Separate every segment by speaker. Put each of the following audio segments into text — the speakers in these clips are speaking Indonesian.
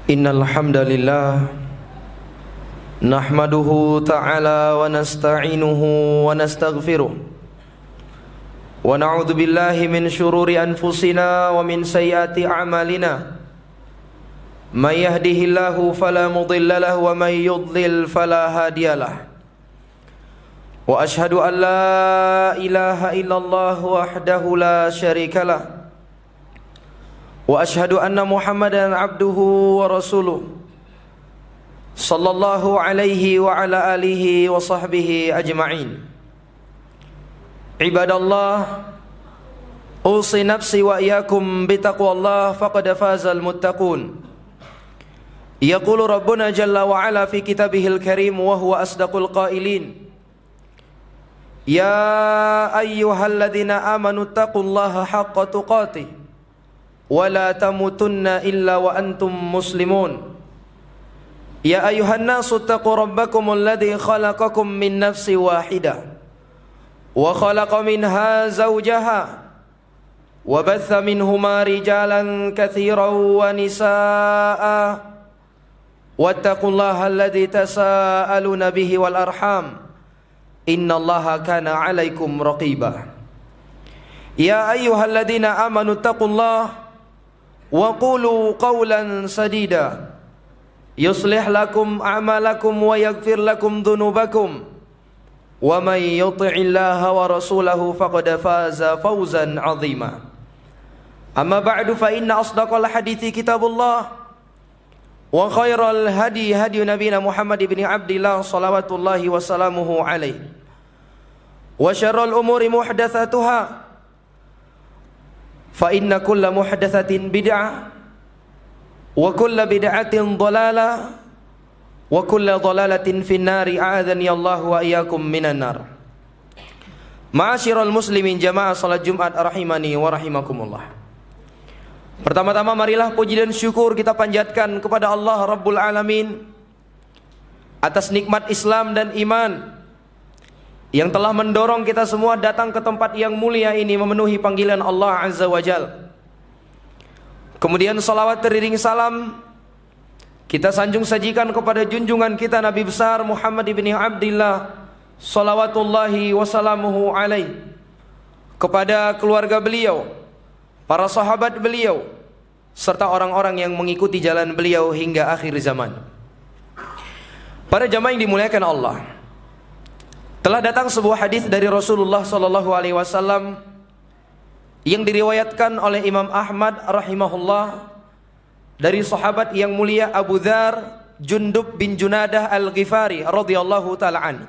Speaker 1: Innal hamdalillah nahmaduhu ta'ala wa nasta'inuhu wa nastaghfiruh wa na'udzu billahi min shururi anfusina wa min sayyiati a'malina. May yahdihillahu fala mudilla lahu wa may yudlil fala hadiyalah. Wa ashhadu an la ilaha illallah wahdahu la syarikalah. Wa ashhadu anna Muhammadan abduhu wa rasuluh sallallahu alaihi wa ala alihi wa sahbihi ajma'in. Ibadallah, usi nafsi wa iyyakum bitaqwallah faqad fazal muttaqun. Yaqulu rabbuna jalla wa ala fi kitabihil karim wa huwa asdaqul qailin. Ya ayyuhalladzina amanu taqullaha haqqa tuqatih wa la tamutunna illa wa antum muslimun. Ya ayuhan nasu taqu rabbakum alladhi khalaqakum min nafsi wahidah wa khalaqa minha zawjaha wa batha minhuma rijalan katsiran wa nisaa wattaqullaha alladhi tasaaluna bihi wal arham innallaha kana 'alaikum raqiba. Ya ayyuhalladzina amanu taqullaha wa qulu qawlan sadida yuslih lakum a'malakum wa yaghfir lakum dhunubakum wa may yuti'illaha wa rasulahu faqad faza fawzan 'azima. Amma ba'du, fa inna asdaqal hadithi kitabullah wa khairal hadi hadi nabiyina Muhammad ibn Abdillah salawatullahi wa salamuhu alaihi wa syarrul umuri muhdatsatuha fa inna kulla muhdatsatin bid'ah wa kulla bid'atin dhalalah wa kulla dhalalatin finnari a'adzani Allah wa iyyakum minan nar. Ma'asyiral muslimin jamaah salat Jumat rahimani wa rahimakumullah. Pertama-tama marilah puji dan syukur kita panjatkan kepada Allah Rabbul Alamin atas nikmat Islam dan iman yang telah mendorong kita semua datang ke tempat yang mulia ini memenuhi panggilan Allah Azza wa Jal. Kemudian salawat teriring salam kita sanjung sajikan kepada junjungan kita Nabi besar Muhammad ibn Abdillah salawatullahi wasalamuhu alaih, kepada keluarga beliau, para sahabat beliau, serta orang-orang yang mengikuti jalan beliau hingga akhir zaman. Para jamaah yang dimuliakan Allah, telah datang sebuah hadis dari Rasulullah sallallahu alaihi wasallam yang diriwayatkan oleh Imam Ahmad rahimahullah dari sahabat yang mulia Abu Dzar Jundub bin Junadah Al-Ghifari radhiyallahu taala anhu.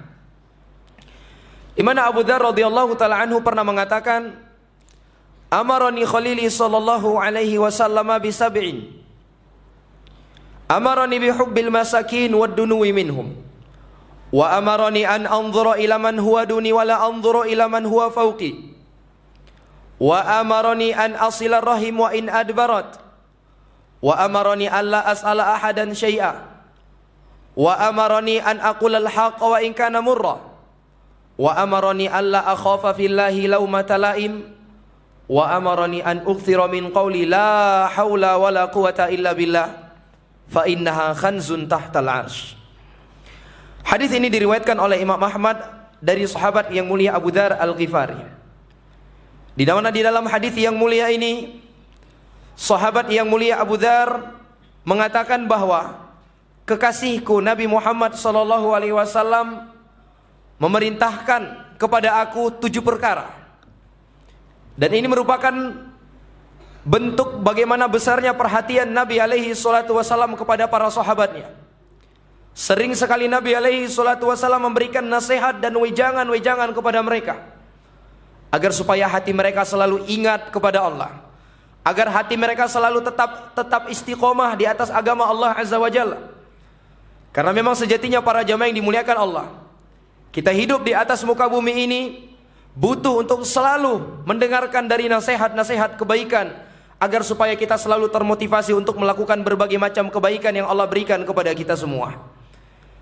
Speaker 1: Di mana Abu Dzar radhiyallahu taala anhu pernah mengatakan, amarani khalili sallallahu alaihi wasallam bi sab'in. Amarani bi hubbil masakin wad dunuwi minhum. Wa amarani an anzura ila man huwa duni wa la anzura ila man huwa fawqi. Wa amarani an asila rahim wa in adbarat. Wa amarani an la as'ala ahadan syai'a. Wa amarani an aqula al-haqqa wa in kana murra. Wa amarani an la akhafa fillahi lawmata laim. Wa amarani an ukthira min qawli la hawla wa la quwata illa billah fa innaha khanzun tahtal arsh. Hadis ini diriwayatkan oleh Imam Ahmad dari sahabat yang mulia Abu Dzar Al-Ghifari. Di mana di dalam hadis yang mulia ini sahabat yang mulia Abu Dzar mengatakan bahwa kekasihku Nabi Muhammad sallallahu alaihi wasallam memerintahkan kepada aku 7 perkara. Dan ini merupakan bentuk bagaimana besarnya perhatian Nabi alaihi salatu wasallam kepada para sahabatnya. Sering sekali Nabi alaihi salatu wasallam memberikan nasihat dan wejangan-wejangan kepada mereka agar supaya hati mereka selalu ingat kepada Allah, agar hati mereka selalu tetap istiqomah di atas agama Allah Azza wa Jalla. Karena memang sejatinya para jamaah yang dimuliakan Allah, kita hidup di atas muka bumi ini butuh untuk selalu mendengarkan dari nasihat-nasihat kebaikan agar supaya kita selalu termotivasi untuk melakukan berbagai macam kebaikan yang Allah berikan kepada kita semua.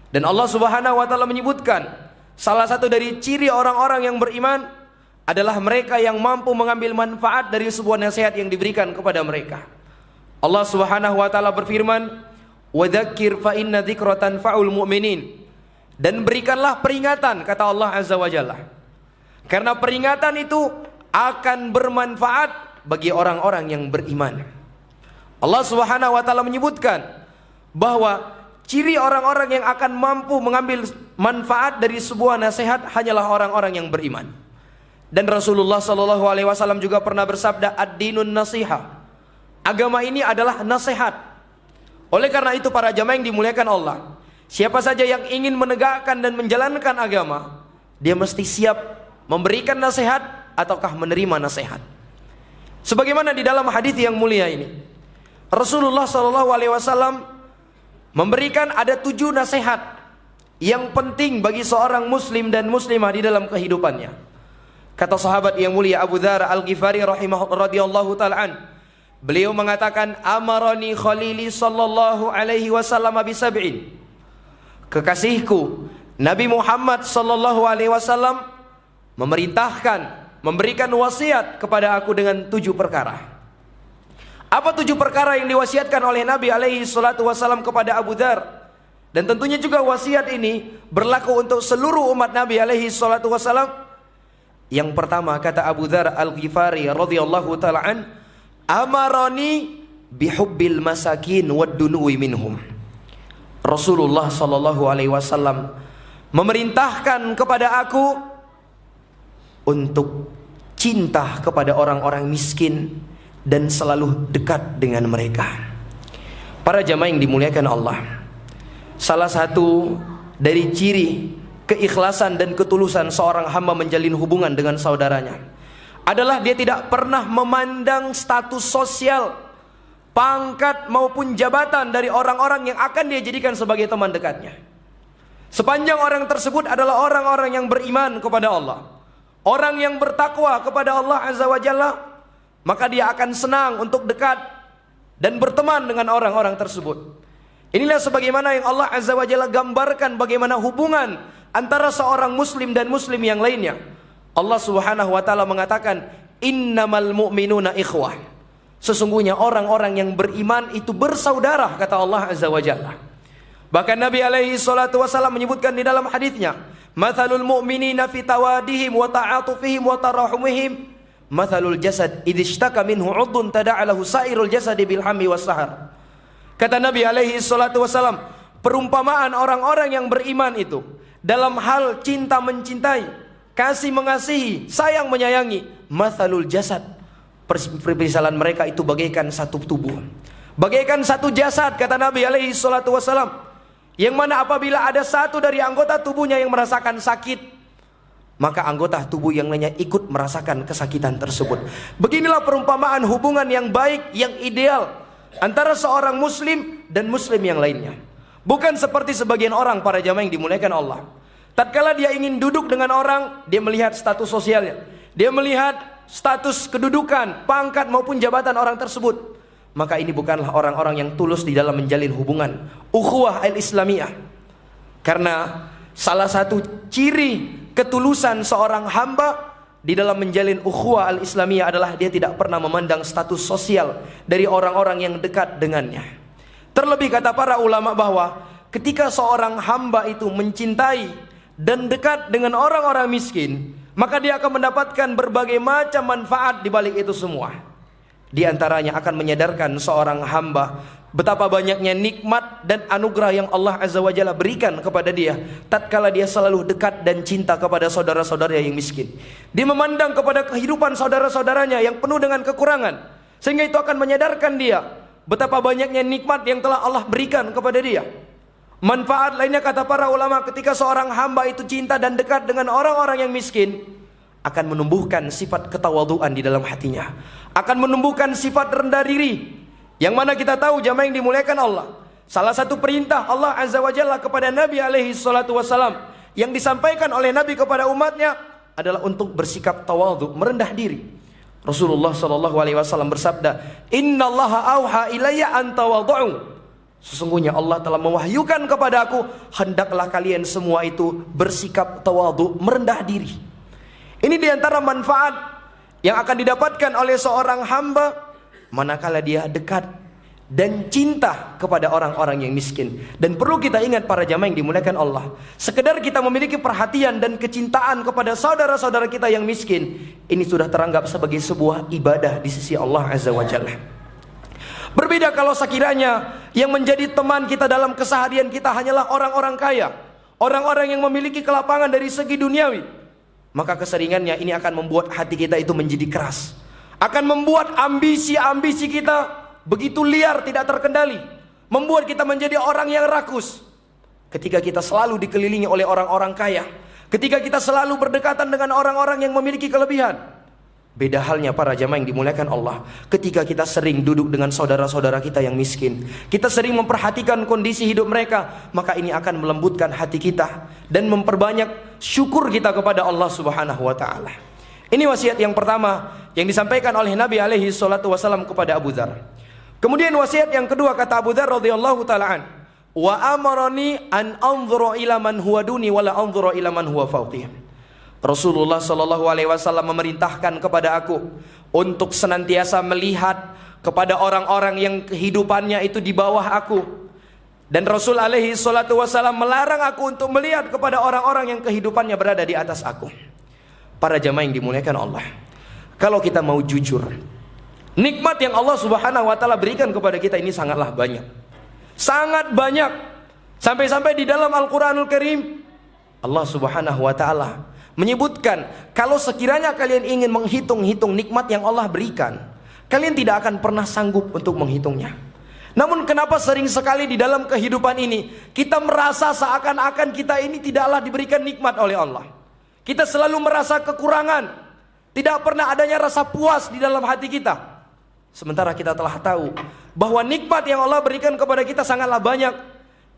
Speaker 1: Dan Allah Subhanahu wa taala menyebutkan salah satu dari ciri orang-orang yang beriman adalah mereka yang mampu mengambil manfaat dari sebuah nasihat yang diberikan kepada mereka. Allah Subhanahu wa taala berfirman, wa dzakir fa inna dzikra tanfa'ul mu'minin. Dan berikanlah peringatan, kata Allah Azza wa Jalla, karena peringatan itu akan bermanfaat bagi orang-orang yang beriman. Allah Subhanahu wa taala menyebutkan bahwa ciri orang-orang yang akan mampu mengambil manfaat dari sebuah nasihat hanyalah orang-orang yang beriman. Dan Rasulullah sallallahu alaihi wasallam juga pernah bersabda, ad-dinun nasiha. Agama ini adalah nasihat. Oleh karena itu para jamaah yang dimuliakan Allah, siapa saja yang ingin menegakkan dan menjalankan agama, dia mesti siap memberikan nasihat ataukah menerima nasihat. Sebagaimana di dalam hadis yang mulia ini, Rasulullah sallallahu alaihi wasallam memberikan ada 7 nasihat yang penting bagi seorang muslim dan muslimah di dalam kehidupannya. Kata sahabat yang mulia Abu Dzar Al-Ghifari radhiyallahu ta'ala an, beliau mengatakan, amarani khalili sallallahu alaihi wasallam bisab'in. Kekasihku Nabi Muhammad sallallahu alaihi wasallam memerintahkan, memberikan wasiat kepada aku dengan 7 perkara. Apa 7 perkara yang diwasiatkan oleh Nabi alaihi salatu wasallam kepada Abu Dzar? Dan tentunya juga wasiat ini berlaku untuk seluruh umat Nabi alaihi salatu wasallam. Yang pertama, kata Abu Dzar Al-Ghifari radhiyallahu ta'ala an, amarani bihubbil masakin wad dunuwi minhum. Rasulullah sallallahu alaihi wasallam memerintahkan kepada aku untuk cinta kepada orang-orang miskin dan selalu dekat dengan mereka. Para jamaah yang dimuliakan Allah, salah satu dari ciri keikhlasan dan ketulusan seorang hamba menjalin hubungan dengan saudaranya adalah dia tidak pernah memandang status sosial, pangkat maupun jabatan dari orang-orang yang akan dia jadikan sebagai teman dekatnya. Sepanjang orang tersebut adalah orang-orang yang beriman kepada Allah, orang yang bertakwa kepada Allah Azza wa Jalla, maka dia akan senang untuk dekat dan berteman dengan orang-orang tersebut. Inilah sebagaimana yang Allah Azza wa Jalla gambarkan bagaimana hubungan antara seorang muslim dan muslim yang lainnya. Allah Subhanahu wa taala mengatakan, innamal mu'minuna ikhwah. Sesungguhnya orang-orang yang beriman itu bersaudara, kata Allah Azza wa Jalla. Bahkan Nabi alaihi salatu wasallam menyebutkan di dalam hadisnya, mathalul mu'minina fi tawadihim wa ta'atufihim wa tarahumihim mathalul jasad idishtaka minhu 'udhun tada'alahu sairul jasadi bil hammi was sahar. Kata Nabi alaihi salatu wasallam, perumpamaan orang-orang yang beriman itu dalam hal cinta mencintai, kasih mengasihi, sayang menyayangi, mathalul jasad, permisalan mereka itu bagaikan satu tubuh, bagaikan satu jasad, kata Nabi alaihi salatu wasallam, yang mana apabila ada satu dari anggota tubuhnya yang merasakan sakit, maka anggota tubuh yang lainnya ikut merasakan kesakitan tersebut. Beginilah perumpamaan hubungan yang baik, yang ideal antara seorang muslim dan muslim yang lainnya. Bukan seperti sebagian orang, para jamaah yang dimuliakan Allah, tatkala dia ingin duduk dengan orang, dia melihat status sosialnya, dia melihat status kedudukan, pangkat maupun jabatan orang tersebut. Maka ini bukanlah orang-orang yang tulus di dalam menjalin hubungan ukhuwah al-islamiyah. Karena salah satu ciri ketulusan seorang hamba di dalam menjalin ukhuwah al-islamiyah adalah dia tidak pernah memandang status sosial dari orang-orang yang dekat dengannya. Terlebih kata para ulama bahwa ketika seorang hamba itu mencintai dan dekat dengan orang-orang miskin, maka dia akan mendapatkan berbagai macam manfaat di balik itu semua. Di antaranya akan menyadarkan seorang hamba betapa banyaknya nikmat dan anugerah yang Allah Azza wa Jalla berikan kepada dia tatkala dia selalu dekat dan cinta kepada saudara-saudaranya yang miskin. Dia memandang kepada kehidupan saudara-saudaranya yang penuh dengan kekurangan, sehingga itu akan menyadarkan dia betapa banyaknya nikmat yang telah Allah berikan kepada dia. Manfaat lainnya kata para ulama, ketika seorang hamba itu cinta dan dekat dengan orang-orang yang miskin, akan menumbuhkan sifat ketawaduan di dalam hatinya, akan menumbuhkan sifat rendah diri. Yang mana kita tahu jamaah yang dimuliakan Allah, salah satu perintah Allah Azza wa Jalla kepada Nabi alaihi salatu wasalam yang disampaikan oleh Nabi kepada umatnya adalah untuk bersikap tawadhu, merendah diri. Rasulullah sallallahu alaihi wasallam bersabda, "Innallaha auha ilayya an tawadhu." Sesungguhnya Allah telah mewahyukan kepada aku, hendaklah kalian semua itu bersikap tawadhu, merendah diri. Ini diantara manfaat yang akan didapatkan oleh seorang hamba manakala dia dekat dan cinta kepada orang-orang yang miskin. Dan perlu kita ingat para jamaah yang dimuliakan Allah, sekedar kita memiliki perhatian dan kecintaan kepada saudara-saudara kita yang miskin, ini sudah teranggap sebagai sebuah ibadah di sisi Allah Azza wa Jalla. Berbeda kalau sekiranya yang menjadi teman kita dalam keseharian kita hanyalah orang-orang kaya, orang-orang yang memiliki kelapangan dari segi duniawi, maka keseringannya ini akan membuat hati kita itu menjadi keras, akan membuat ambisi-ambisi kita begitu liar, tidak terkendali, membuat kita menjadi orang yang rakus. Ketika kita selalu dikelilingi oleh orang-orang kaya, ketika kita selalu berdekatan dengan orang-orang yang memiliki kelebihan. Beda halnya para jamaah yang dimuliakan Allah, ketika kita sering duduk dengan saudara-saudara kita yang miskin, kita sering memperhatikan kondisi hidup mereka, maka ini akan melembutkan hati kita dan memperbanyak syukur kita kepada Allah Subhanahu wa taala. Ini wasiat yang pertama yang disampaikan oleh Nabi alaihi salatu wasallam kepada Abu Dzar. Kemudian wasiat yang kedua, kata Abu Dzar radhiyallahu taala an, wa amarani an anzura ila man huwa duni wala anzura ila man huwa fawqi. Rasulullah sallallahu alaihi wasallam memerintahkan kepada aku untuk senantiasa melihat kepada orang-orang yang kehidupannya itu di bawah aku. Dan Rasul alaihi salatu wasallam melarang aku untuk melihat kepada orang-orang yang kehidupannya berada di atas aku. Para jamaah yang dimuliakan Allah, kalau kita mau jujur, nikmat yang Allah Subhanahu wa taala berikan kepada kita ini sangatlah banyak. Sangat banyak. Sampai-sampai di dalam Al-Qur'anul Karim Allah Subhanahu wa taala menyebutkan, kalau sekiranya kalian ingin menghitung-hitung nikmat yang Allah berikan, kalian tidak akan pernah sanggup untuk menghitungnya. Namun kenapa sering sekali di dalam kehidupan ini kita merasa seakan-akan kita ini tidaklah diberikan nikmat oleh Allah. Kita selalu merasa kekurangan, tidak pernah adanya rasa puas di dalam hati kita. Sementara kita telah tahu bahwa nikmat yang Allah berikan kepada kita sangatlah banyak.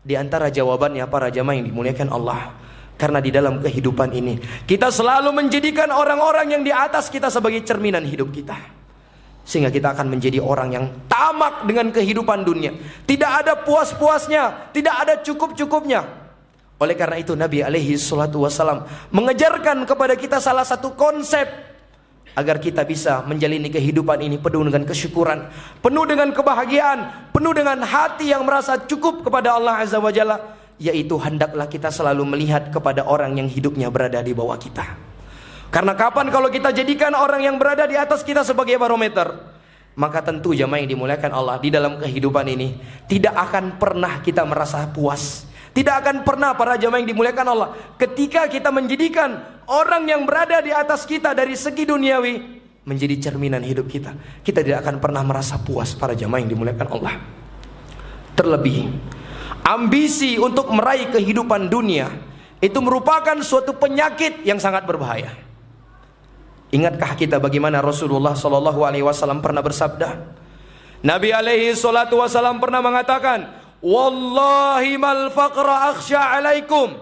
Speaker 1: Di antara jawabannya para jamaah yang dimuliakan Allah, karena di dalam kehidupan ini kita selalu menjadikan orang-orang yang di atas kita sebagai cerminan hidup kita, sehingga kita akan menjadi orang yang tamak dengan kehidupan dunia. Tidak ada puas-puasnya, tidak ada cukup-cukupnya. Oleh karena itu Nabi alaihi salatu wasallam mengejarkan kepada kita salah satu konsep agar kita bisa menjalani kehidupan ini penuh dengan kesyukuran, penuh dengan kebahagiaan, penuh dengan hati yang merasa cukup kepada Allah Azza wa Jalla, yaitu hendaklah kita selalu melihat kepada orang yang hidupnya berada di bawah kita. Karena kapan kalau kita jadikan orang yang berada di atas kita sebagai barometer, maka tentu jamaah yang dimuliakan Allah, di dalam kehidupan ini tidak akan pernah kita merasa puas. Tidak akan pernah para jamaah yang dimuliakan Allah, ketika kita menjadikan orang yang berada di atas kita dari segi duniawi menjadi cerminan hidup kita, kita tidak akan pernah merasa puas para jamaah yang dimuliakan Allah. Terlebih, ambisi untuk meraih kehidupan dunia itu merupakan suatu penyakit yang sangat berbahaya. Ingatkah kita bagaimana Rasulullah sallallahu alaihi wasallam pernah bersabda? Nabi alaihi salatu wasallam pernah mengatakan, wallahi mal faqra akhsha alaikum.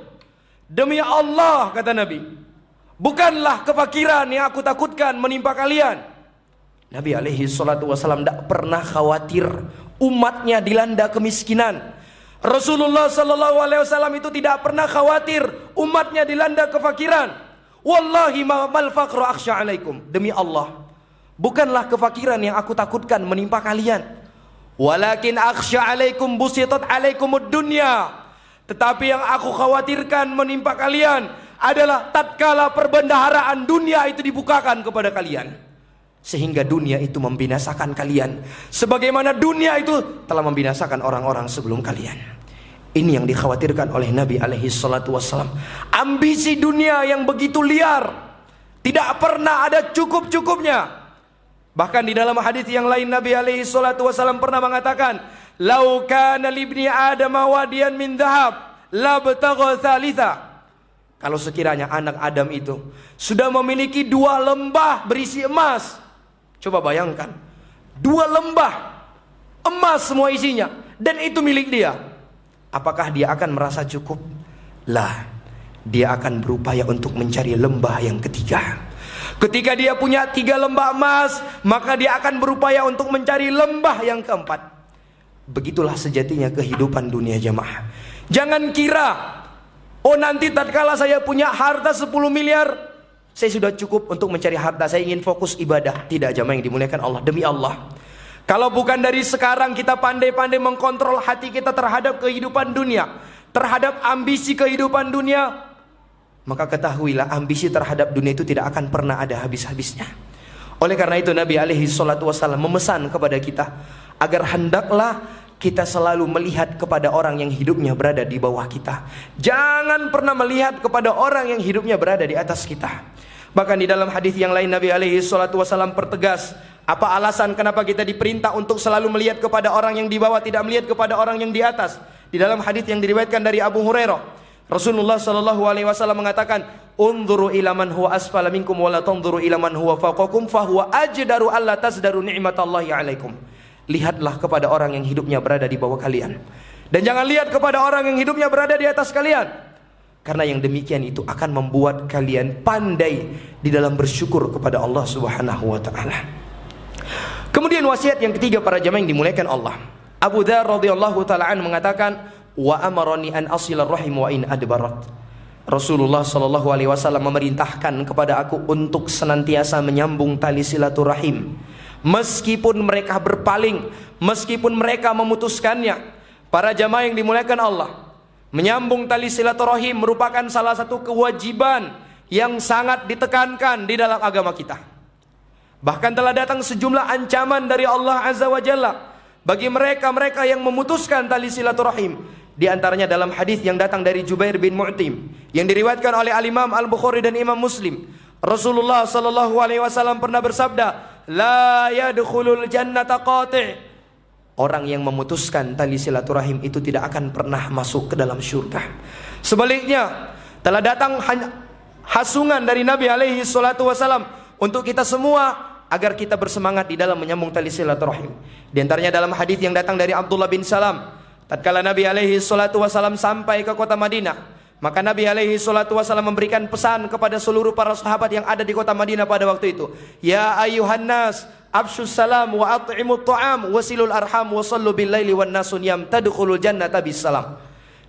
Speaker 1: Demi Allah, kata Nabi, bukanlah kefakiran yang aku takutkan menimpa kalian. Nabi alaihi salatu wasallam tidak pernah khawatir umatnya dilanda kemiskinan. Rasulullah sallallahu alaihi wasallam itu tidak pernah khawatir umatnya dilanda kefakiran. Wallahi mal faqru akhsha alaikum. Demi Allah, bukanlah kefakiran yang aku takutkan menimpa kalian. Walakin akhsha alaikum busitat alaikumud dunya. Tetapi yang aku khawatirkan menimpa kalian adalah tatkala perbendaharaan dunia itu dibukakan kepada kalian, sehingga dunia itu membinasakan kalian sebagaimana dunia itu telah membinasakan orang-orang sebelum kalian. Ini yang dikhawatirkan oleh Nabi alaihi salatu wassalam. Ambisi dunia yang begitu liar, tidak pernah ada cukup-cukupnya. Bahkan di dalam hadis yang lain Nabi alaihi salatu wasallam pernah mengatakan, "Lau kana libni Adam wadiyan min dhahab, labtagha thalitha." Kalau sekiranya anak Adam itu sudah memiliki 2 lembah berisi emas, coba bayangkan, 2 lembah emas semua isinya, dan itu milik dia. Apakah dia akan merasa cukup? Lah, dia akan berupaya untuk mencari lembah yang ketiga. Ketika dia punya 3 lembah emas, maka dia akan berupaya untuk mencari lembah yang keempat. Begitulah sejatinya kehidupan dunia jamaah. Jangan kira, oh nanti tatkala saya punya harta 10 miliar, saya sudah cukup untuk mencari harta, saya ingin fokus ibadah. Tidak jamaah yang dimuliakan Allah. Demi Allah, Kalau bukan dari sekarang kita pandai-pandai mengkontrol hati kita terhadap kehidupan dunia, terhadap ambisi kehidupan dunia, maka ketahuilah ambisi terhadap dunia itu tidak akan pernah ada habis-habisnya. Oleh karena itu Nabi alaihi salatu wasallam memesan kepada kita agar hendaklah kita selalu melihat kepada orang yang hidupnya berada di bawah kita. Jangan pernah melihat kepada orang yang hidupnya berada di atas kita. Bahkan di dalam hadis yang lain Nabi alaihi salatu wasallam pertegas, apa alasan kenapa kita diperintah untuk selalu melihat kepada orang yang di bawah, tidak melihat kepada orang yang di atas. Di dalam hadis yang diriwayatkan dari Abu Hurairah, Rasulullah sallallahu alaihi wasallam mengatakan, "Unzuru ila man huwa asfala minkum wa la tanzuru ila man huwa fawqakum fa huwa ajdaru alla tazdaru ni'matallahi 'alaikum." Lihatlah kepada orang yang hidupnya berada di bawah kalian, dan jangan lihat kepada orang yang hidupnya berada di atas kalian, karena yang demikian itu akan membuat kalian pandai di dalam bersyukur kepada Allah Subhanahu wa taala. Kemudian wasiat yang ketiga para jamaah yang dimuliakan Allah, Abu Dzar radhiyallahu taala an mengatakan, wa amarani an asilar rahim wa in adbarat. Rasulullah sallallahu alaihi wasallam memerintahkan kepada aku untuk senantiasa menyambung tali silaturahim meskipun mereka berpaling, meskipun mereka memutuskannya. Para jamaah yang dimuliakan Allah, menyambung tali silaturahim merupakan salah satu kewajiban yang sangat ditekankan di dalam agama kita. Bahkan telah datang sejumlah ancaman dari Allah Azza wa Jalla bagi mereka-mereka yang memutuskan tali silaturahim. Di antaranya dalam hadis yang datang dari Jubair bin Mu'tim yang diriwayatkan oleh Al-Imam Al-Bukhari dan Imam Muslim. Rasulullah sallallahu alaihi wasallam pernah bersabda, "La yadkhulul jannata qati'." Orang yang memutuskan tali silaturahim itu tidak akan pernah masuk ke dalam syurga. Sebaliknya, telah datang hasungan dari Nabi alaihi salatu wasallam untuk kita semua agar kita bersemangat di dalam menyambung tali silaturahim. Di antaranya dalam hadis yang datang dari Abdullah bin Salam, tatkala Nabi alaihi salatu wasallam sampai ke kota Madinah, maka Nabi alaihi salatu wasallam memberikan pesan kepada seluruh para sahabat yang ada di kota Madinah pada waktu itu. Ya ayuhan nas, afshus salam wa at'imut ta'am wasilul arham wa sallu bil laili wan nasun yam tadkhulul jannata bis salam.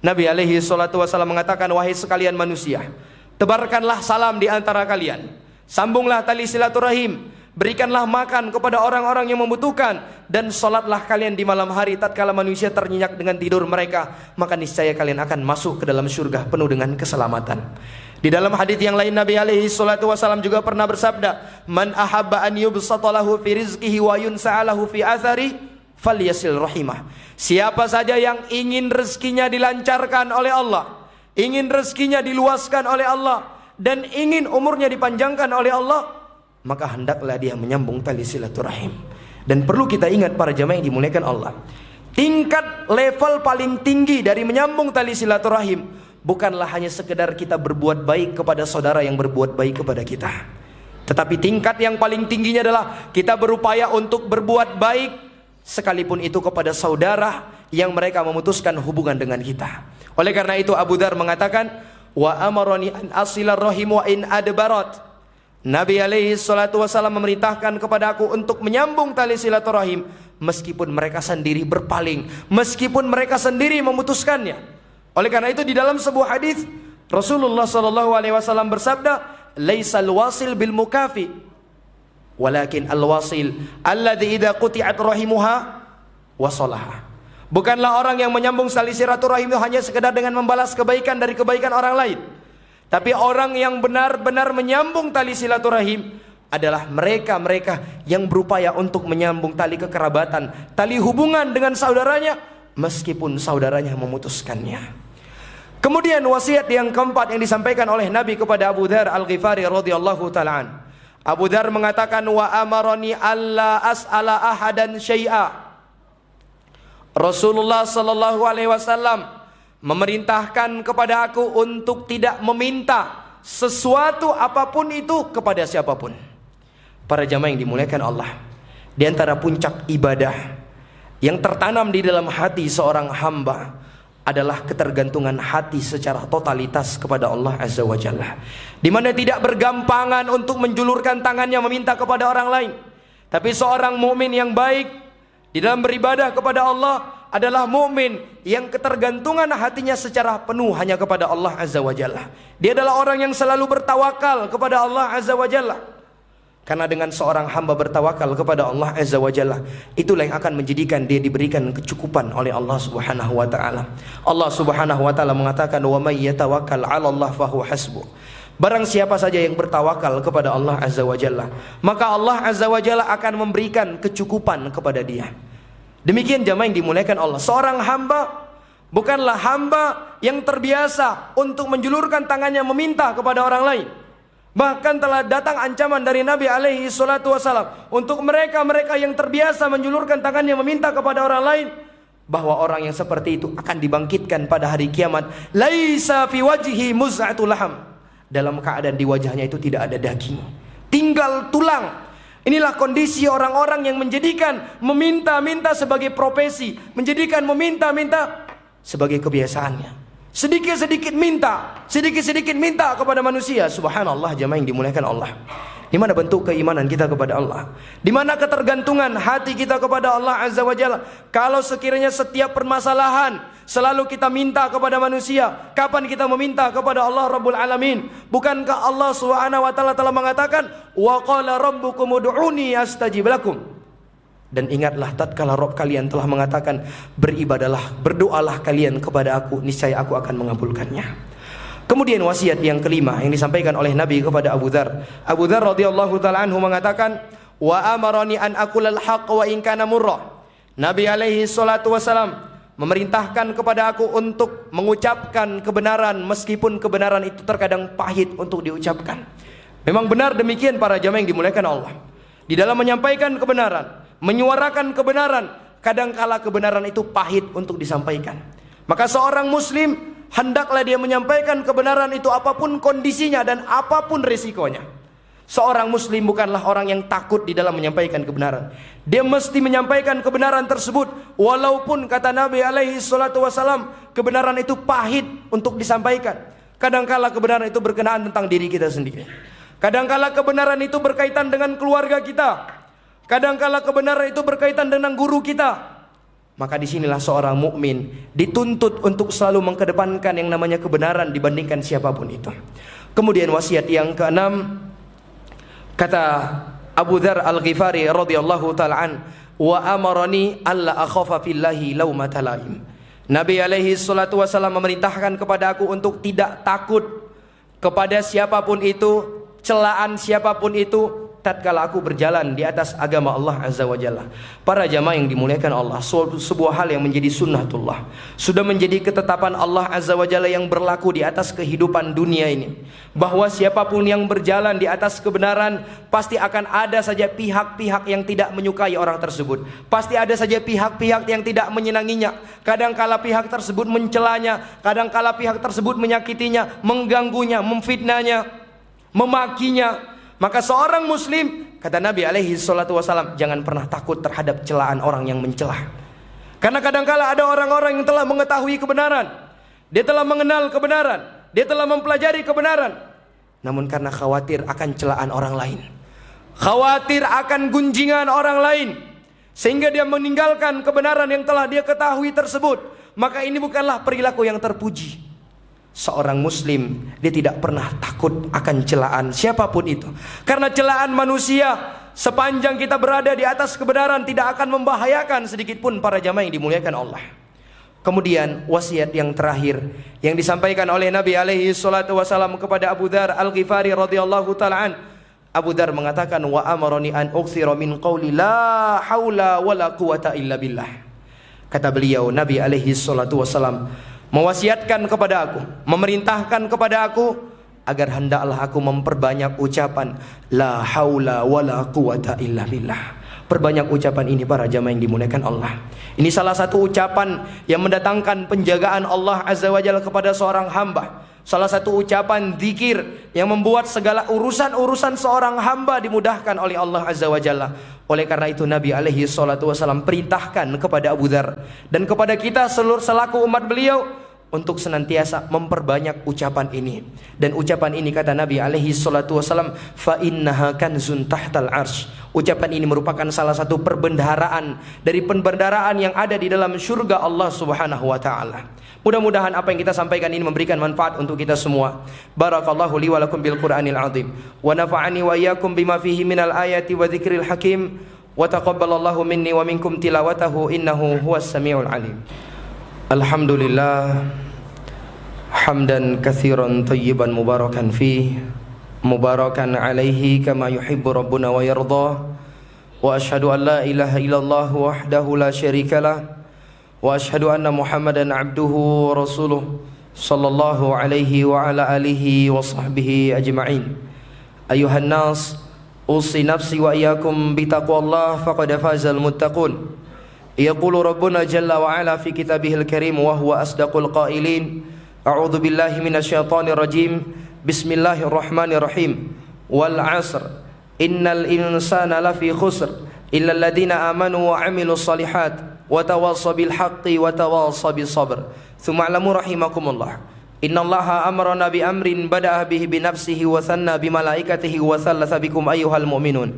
Speaker 1: Nabi alaihi salatu wasallam mengatakan, wahai sekalian manusia, tebarkanlah salam di antara kalian, sambunglah tali silaturahim, berikanlah makan kepada orang-orang yang membutuhkan, dan sholatlah kalian di malam hari tatkala manusia ternyenyak dengan tidur mereka, maka niscaya kalian akan masuk ke dalam surga penuh dengan keselamatan. Di dalam hadis yang lain Nabi alaihi salatu wasallam juga pernah bersabda, man ahabba an yubsata lahu fi rizqihi wa yunsa'alahu fi athari falyasil rahimah. Siapa saja yang ingin rezekinya dilancarkan oleh Allah, ingin rezekinya diluaskan oleh Allah, dan ingin umurnya dipanjangkan oleh Allah, maka hendaklah dia menyambung tali silaturahim. Dan perlu kita ingat para jamaah yang dimuliakan Allah, tingkat level paling tinggi dari menyambung tali silaturahim bukanlah hanya sekedar kita berbuat baik kepada saudara yang berbuat baik kepada kita, tetapi tingkat yang paling tingginya adalah kita berupaya untuk berbuat baik sekalipun itu kepada saudara yang mereka memutuskan hubungan dengan kita. Oleh karena itu Abu Dzar mengatakan, wa amarani an asilar rahim wa in adbarat. Nabi alaihi salatu wasallam memerintahkan kepada aku untuk menyambung tali silaturahim meskipun mereka sendiri berpaling, meskipun mereka sendiri memutuskannya. Oleh karena itu di dalam sebuah hadis Rasulullah sallallahu alaihi wasallam bersabda, laisal wasil bil mukafi walakin al wasil alladzi idza quti'at rahimuha wasalaha. Bukanlah orang yang menyambung tali silaturahim itu hanya sekedar dengan membalas kebaikan dari kebaikan orang lain, tapi orang yang benar-benar menyambung tali silaturahim adalah mereka-mereka yang berupaya untuk menyambung tali kekerabatan, tali hubungan dengan saudaranya meskipun saudaranya memutuskannya. Kemudian wasiat yang keempat yang disampaikan oleh Nabi kepada Abu Dzar Al-Ghifari radhiyallahu ta'ala. Abu Dzar mengatakan, wa amarani alla as'ala ahadan syai'a. Rasulullah sallallahu alaihi wasallam memerintahkan kepada aku untuk tidak meminta sesuatu apapun itu kepada siapapun. Para jamaah yang dimuliakan Allah, di antara puncak ibadah yang tertanam di dalam hati seorang hamba adalah ketergantungan hati secara totalitas kepada Allah Azza wa Jalla, di mana tidak bergampangan untuk menjulurkan tangannya meminta kepada orang lain. Tapi seorang mukmin yang baik di dalam beribadah kepada Allah adalah mukmin yang ketergantungan hatinya secara penuh hanya kepada Allah Azza wa Jalla. Dia adalah orang yang selalu bertawakal kepada Allah Azza wa Jalla. Karena dengan seorang hamba bertawakal kepada Allah Azza wa Jalla, itulah yang akan menjadikan dia diberikan kecukupan oleh Allah Subhanahu wa taala. Allah Subhanahu wa taala mengatakan, "Wa may yatawakkal 'ala Allah fahuwa hasbuh." Barang siapa saja yang bertawakal kepada Allah Azza wa Jalla, maka Allah Azza wa Jalla akan memberikan kecukupan kepada dia. Demikian jamaah yang dimuliakan Allah. Seorang hamba bukanlah hamba yang terbiasa untuk menjulurkan tangannya meminta kepada orang lain. Bahkan telah datang ancaman dari Nabi alaihi salatu wasalam untuk mereka-mereka yang terbiasa menjulurkan tangannya meminta kepada orang lain, bahwa orang yang seperti itu akan dibangkitkan pada hari kiamat. Laisa fi wajhi muz'atul laham. Dalam keadaan di wajahnya itu tidak ada daging, tinggal tulang. Inilah kondisi orang-orang yang menjadikan meminta-minta sebagai profesi, menjadikan meminta-minta sebagai kebiasaannya. Sedikit-sedikit minta kepada manusia. Subhanallah jamaah yang dimuliakan Allah. Di mana bentuk keimanan kita kepada Allah? Di mana ketergantungan hati kita kepada Allah Azza wa Jalla? Kalau sekiranya setiap permasalahan selalu kita minta kepada manusia, kapan kita meminta kepada Allah Rabbul Alamin? Bukankah Allah Subhanahu wa taala telah mengatakan, "Wa qala rabbukum ud'uni astajib lakum." Dan ingatlah tatkala Rabb kalian telah mengatakan, beribadalah, berdoalah kalian kepada aku, niscaya aku akan mengabulkannya. Kemudian wasiat yang kelima yang disampaikan oleh Nabi kepada Abu Dzar. Abu Dzar radhiyallahu taala anhu mengatakan, "Wa amarani an aqulal haqq wa in kana murra." Nabi alaihi salatu wasalam memerintahkan kepada aku untuk mengucapkan kebenaran meskipun kebenaran itu terkadang pahit untuk diucapkan. Memang benar demikian para jamaah yang dimuliakan Allah. Di dalam menyampaikan kebenaran, menyuarakan kebenaran, kadangkala kebenaran itu pahit untuk disampaikan. Maka seorang muslim hendaklah dia menyampaikan kebenaran itu apapun kondisinya dan apapun risikonya. Seorang muslim bukanlah orang yang takut di dalam menyampaikan kebenaran. Dia mesti menyampaikan kebenaran tersebut walaupun kata Nabi alaihi salatu wasalam, kebenaran itu pahit untuk disampaikan. Kadangkala kebenaran itu berkenaan tentang diri kita sendiri. Kadangkala kebenaran itu berkaitan dengan keluarga kita. Kadangkala kebenaran itu berkaitan dengan guru kita. Maka disinilah seorang mukmin dituntut untuk selalu mengedepankan yang namanya kebenaran dibandingkan siapapun itu. Kemudian wasiat yang keenam, kata Abu Dzar Al-Ghifari radhiyallahu taala an, "Wa amarani alla akhafa fillahi laumata laim." Nabi alaihi salatu wasallam memerintahkan kepada aku untuk tidak takut kepada siapapun itu, celaan siapapun itu, tatkala aku berjalan di atas agama Allah Azza wa Jalla. Para jamaah yang dimuliakan Allah, sebuah hal yang menjadi sunnatullah, sudah menjadi ketetapan Allah Azza wa Jalla yang berlaku di atas kehidupan dunia ini, bahwa siapapun yang berjalan di atas kebenaran, pasti akan ada saja pihak-pihak yang tidak menyukai orang tersebut. Pasti ada saja pihak-pihak yang tidak menyenanginya. Kadangkala pihak tersebut mencelanya, kadangkala pihak tersebut menyakitinya, mengganggunya, memfitnahnya, memakinya. Maka seorang muslim, kata Nabi alaihi salatu wasalam, jangan pernah takut terhadap celaan orang yang mencela. Karena kadangkala ada orang-orang yang telah mengetahui kebenaran, dia telah mengenal kebenaran, dia telah mempelajari kebenaran, namun karena khawatir akan celaan orang lain, khawatir akan gunjingan orang lain, sehingga dia meninggalkan kebenaran yang telah dia ketahui tersebut. Maka ini bukanlah perilaku yang terpuji. Seorang muslim, dia tidak pernah takut akan celaan siapapun itu. Karena celaan manusia, sepanjang kita berada di atas kebenaran, tidak akan membahayakan sedikit pun para jamaah yang dimuliakan Allah. Kemudian wasiat yang terakhir yang disampaikan oleh Nabi alaihi salatu wasalam kepada Abu Dzar Al-Ghifari radhiyallahu taala an. Abu Dzar mengatakan, "Wa amarani an uktsira min qawli la haula wala quwata illa billah." Kata beliau, Nabi alaihi salatu wasalam mewasiatkan kepada aku, memerintahkan kepada aku agar hendaklah aku memperbanyak ucapan la haula wala quwata illa billah. Perbanyak ucapan ini para jamaah yang dimuliakan Allah. Ini salah satu ucapan yang mendatangkan penjagaan Allah Azza wa Jalla kepada seorang hamba. Salah satu ucapan zikir yang membuat segala urusan-urusan seorang hamba dimudahkan oleh Allah Azza wa Jalla. Oleh karena itu Nabi alaihi salatu wasallam perintahkan kepada Abu Dzar dan kepada kita seluruh selaku umat beliau untuk senantiasa memperbanyak ucapan ini. Dan ucapan ini kata Nabi alaihi salatu wasallam, fa innaha kanzun tahtal arsy. Ucapan ini merupakan salah satu perbendaharaan dari perbendaharaan yang ada di dalam surga Allah Subhanahu wa taala. Mudah-mudahan apa yang kita sampaikan ini memberikan manfaat untuk kita semua. Barakallahu li wa lakum bil Qur'anil azim wa nafa'ani wa iyyakum bima fihi minal ayati wa dzikril hakim wa taqabbalallahu minni wa minkum tilawatahu innahu huwas samiul alim. Alhamdulillah hamdan katsiran thayyiban mubarakan fi mubarakan alaihi kama yuhibbu rabbuna wa yarda wa asyhadu an la ilaha illallah wahdahu la syarikalah wa asyhadu anna muhammadan abduhu wa rasuluh sallallahu alaihi wa ala alihi wa sahbihi ajma'in. Ayuhan nas usi nafsi wa iyyakum bitaqwallah faqad fazal muttaqun. Yaqulu rabbuna jalla wa ala fi kitabihil karim wa huwa asdaqul qailin. A'udzu billahi minasyaitonir rajim. Bismillahirrahmanirrahim. Wal 'asr innal insana lafi khusr illa alladziina amanu wa 'amilus shalihat wa tawassaw bil haqqi wa tawassaw bis sabr. Tsumma 'lamu rahimakumullah. Innallaha amarna bi amrin bada'a bihi bi nafsihi wa thanna bi malaikatihi wa thalatha bikum ayyuhal mu'minun.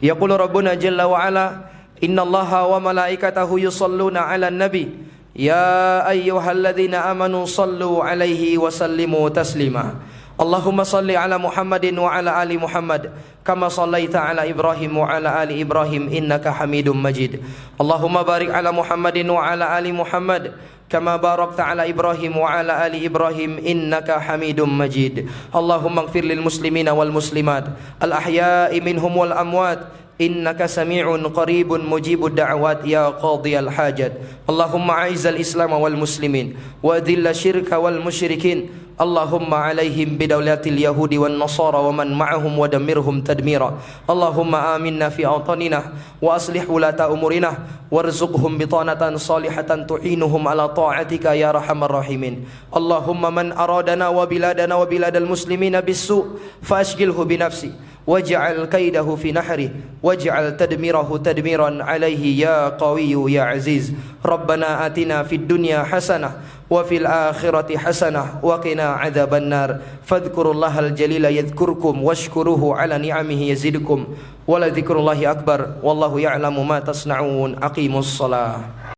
Speaker 1: Yaqulu rabbuna jalla wa ala innallaha wa malaikatahu yusalluna 'alan nabi ya ayyuhalladzina amanu sallu 'alaihi wa sallimu taslima. Allahumma salli 'ala Muhammadin wa 'ala ali Muhammad kama sallaita 'ala Ibrahim wa 'ala ali Ibrahim innaka Hamidum Majid. Allahumma barik 'ala Muhammadin wa 'ala ali Muhammad kama barakta 'ala Ibrahim wa 'ala ali Ibrahim innaka Hamidum Majid. Allahumma ighfir lil muslimina wal muslimat al ahya'i minhum wal amwat innaka sami'un qaribun mujibud da'awat ya qadiyal hajat. Allahumma a'izzal islam wal muslimin wa adhilla syirka wal musyrikin. Allahumma alaihim bidawlatil yahudi wan nasara wa man ma'ahum wa damirhum tadmira. Allahumma aminna fi awtanina wa aslih ulata umurina warzuqhum bitanatan salihatan tu'inuhum ala ta'atika ya arhamar rahimin. Allahumma man aradana wa biladana wa biladal muslimina bis-su' fa ashghilhu bi nafsi waj'al kaidahu fi nahri waj'al tadmirahu tadmiran alaihi ya qawiyyu ya aziz. Rabbana atina fid dunya hasanah wa fil akhirati hasanah wa qina adzaban nar. Fadhkurullahal jalila yadhkurkum washkuruhu ala ni'amihi yazidkum wa la dzikrullahi akbar wallahu ya'lamu ma tasna'un. Aqimus shalah.